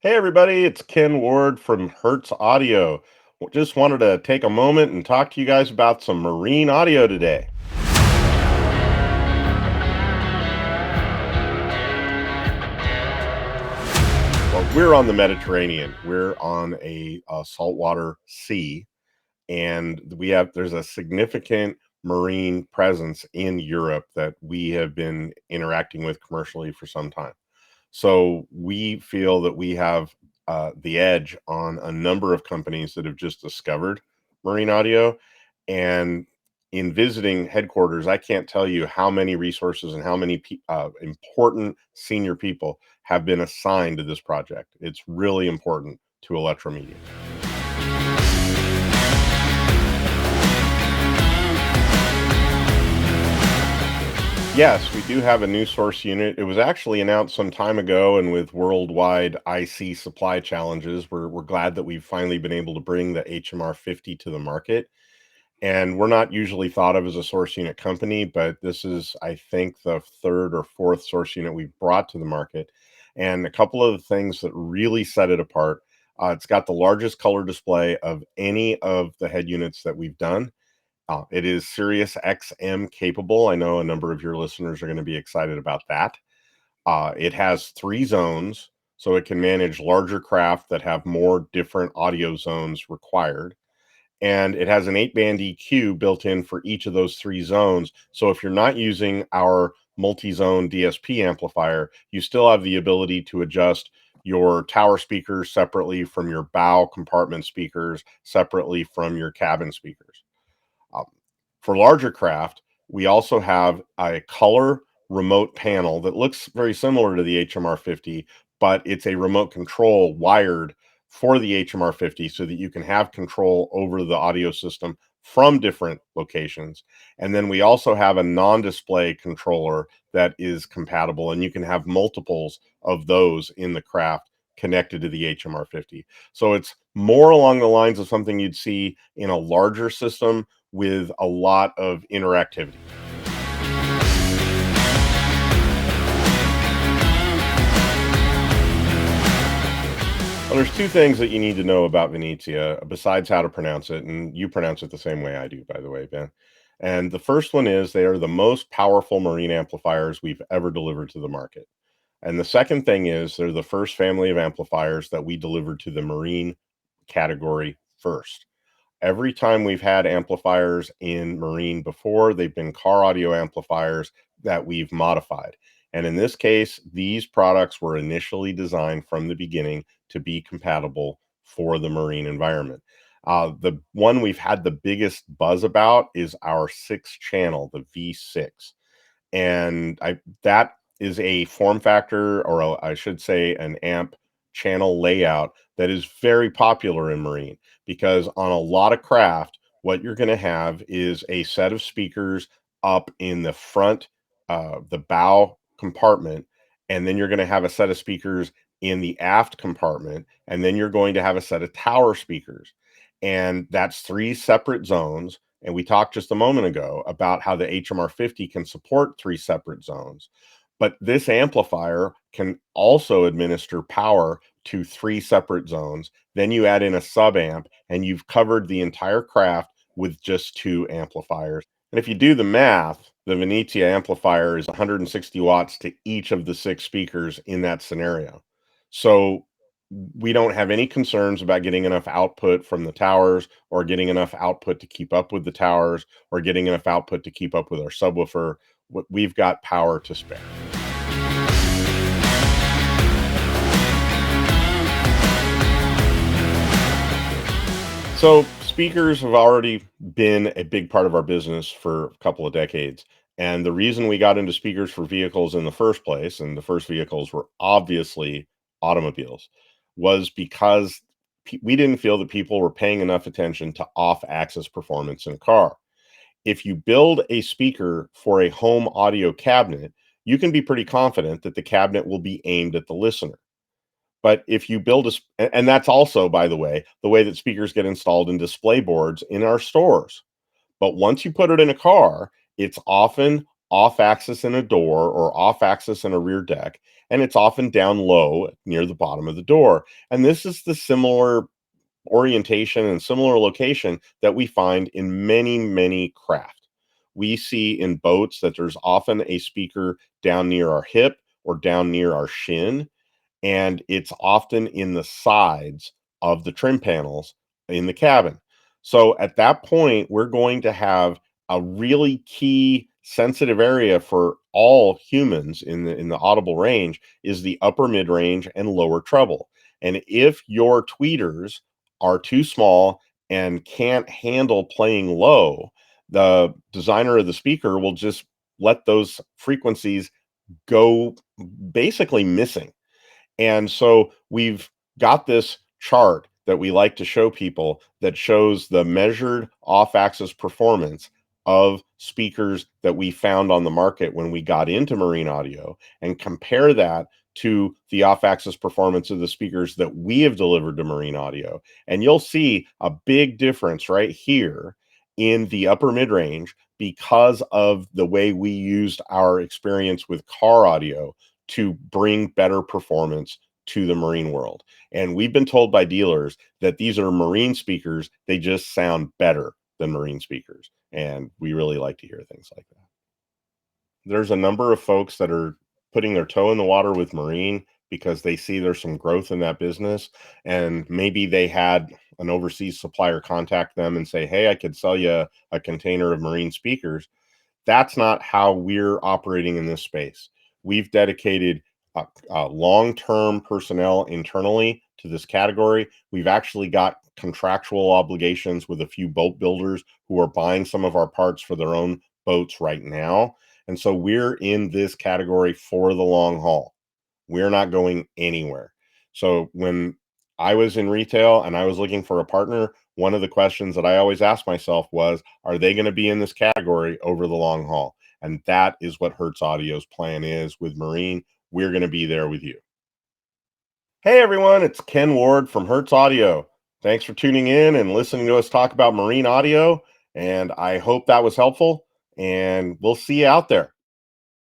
Hey everybody, it's Ken Ward from Hertz Audio. Just wanted to take a moment and talk to you guys about some marine audio today. Well, we're on the Mediterranean. We're on a saltwater sea, and there's a significant marine presence in Europe that we have been interacting with commercially for some time. So we feel that we have the edge on a number of companies that have just discovered marine audio. And in visiting headquarters, I can't tell you how many resources and how many important senior people have been assigned to this project. It's really important to Electromedia. Yes, we do have a new source unit. It was actually announced some time ago, and with worldwide IC supply challenges, we're glad that we've finally been able to bring the HMR 50 to the market. And we're not usually thought of as a source unit company, but this is, I think, the third or fourth source unit we've brought to the market. And a couple of the things that really set it apart, it's got the largest color display of any of the head units that we've done. It is Sirius XM capable. I know a number of your listeners are going to be excited about that. It has three zones, so it can manage larger craft that have more different audio zones required. And it has an 8-band EQ built in for each of those three zones. So if you're not using our multi-zone DSP amplifier, you still have the ability to adjust your tower speakers separately from your bow compartment speakers, separately from your cabin speakers. Um, for larger craft, we also have a color remote panel that looks very similar to the HMR 50, but it's a remote control wired for the HMR 50 so that you can have control over the audio system from different locations. And then we also have a non-display controller that is compatible, and you can have multiples of those in the craft connected to the HMR 50. So it's more along the lines of something you'd see in a larger system with a lot of interactivity. Well, there's two things that you need to know about Venezia besides how to pronounce it, and you pronounce it the same way I do, by the way, Ben. And the first one is they are the most powerful marine amplifiers we've ever delivered to the market. And the second thing is they're the first family of amplifiers that we delivered to the marine category first. Every time we've had amplifiers in marine before, they've been car audio amplifiers that we've modified. And in this case, these products were initially designed from the beginning to be compatible for the marine environment. The one we've had the biggest buzz about is our six channel, the V6. And that is a form factor, or I should say, an amp channel layout that is very popular in marine because on a lot of craft, what you're going to have is a set of speakers up in the front, the bow compartment, and then you're going to have a set of speakers in the aft compartment, and then you're going to have a set of tower speakers. And that's three separate zones. And we talked just a moment ago about how the HMR 50 can support three separate zones. But this amplifier can also administer power to three separate zones. Then you add in a sub amp, and you've covered the entire craft with just two amplifiers. And if you do the math, the Venezia amplifier is 160 watts to each of the six speakers in that scenario. So we don't have any concerns about getting enough output from the towers or getting enough output to keep up with the towers or getting enough output to keep up with our subwoofer. We've got power to spare. So speakers have already been a big part of our business for a couple of decades. And the reason we got into speakers for vehicles in the first place, and the first vehicles were obviously automobiles, was because we didn't feel that people were paying enough attention to off-axis performance in a car. If you build a speaker for a home audio cabinet, you can be pretty confident that the cabinet will be aimed at the listener. But if you build and that's also, by the way that speakers get installed in display boards in our stores. But once you put it in a car, it's often off axis in a door or off axis in a rear deck, and it's often down low near the bottom of the door. And this is the similar orientation and similar location that we find in many, many craft. We see in boats that there's often a speaker down near our hip or down near our shin, and it's often in the sides of the trim panels in the cabin. So at that point, we're going to have a really key sensitive area for all humans in the audible range is the upper mid range and lower treble. And if your tweeters are too small and can't handle playing low, the designer of the speaker will just let those frequencies go basically missing. And so we've got this chart that we like to show people that shows the measured off axis performance of speakers that we found on the market when we got into marine audio, and compare that to the off axis performance of the speakers that we have delivered to marine audio. And you'll see a big difference right here in the upper mid range because of the way we used our experience with car audio to bring better performance to the marine world. And we've been told by dealers that these are marine speakers, they just sound better than marine speakers. And we really like to hear things like that. There's a number of folks that are putting their toe in the water with marine because they see there's some growth in that business. And maybe they had an overseas supplier contact them and say, hey, I could sell you a container of marine speakers. That's not how we're operating in this space. We've dedicated long-term personnel internally to this category. We've actually got contractual obligations with a few boat builders who are buying some of our parts for their own boats right now. And so we're in this category for the long haul. We're not going anywhere. So when I was in retail and I was looking for a partner, one of the questions that I always asked myself was, are they going to be in this category over the long haul? And that is what Hertz Audio's plan is with Marine. We're going to be there with you. Hey everyone, it's Ken Ward from Hertz Audio. Thanks for tuning in and listening to us talk about marine audio. And I hope that was helpful. And we'll see you out there.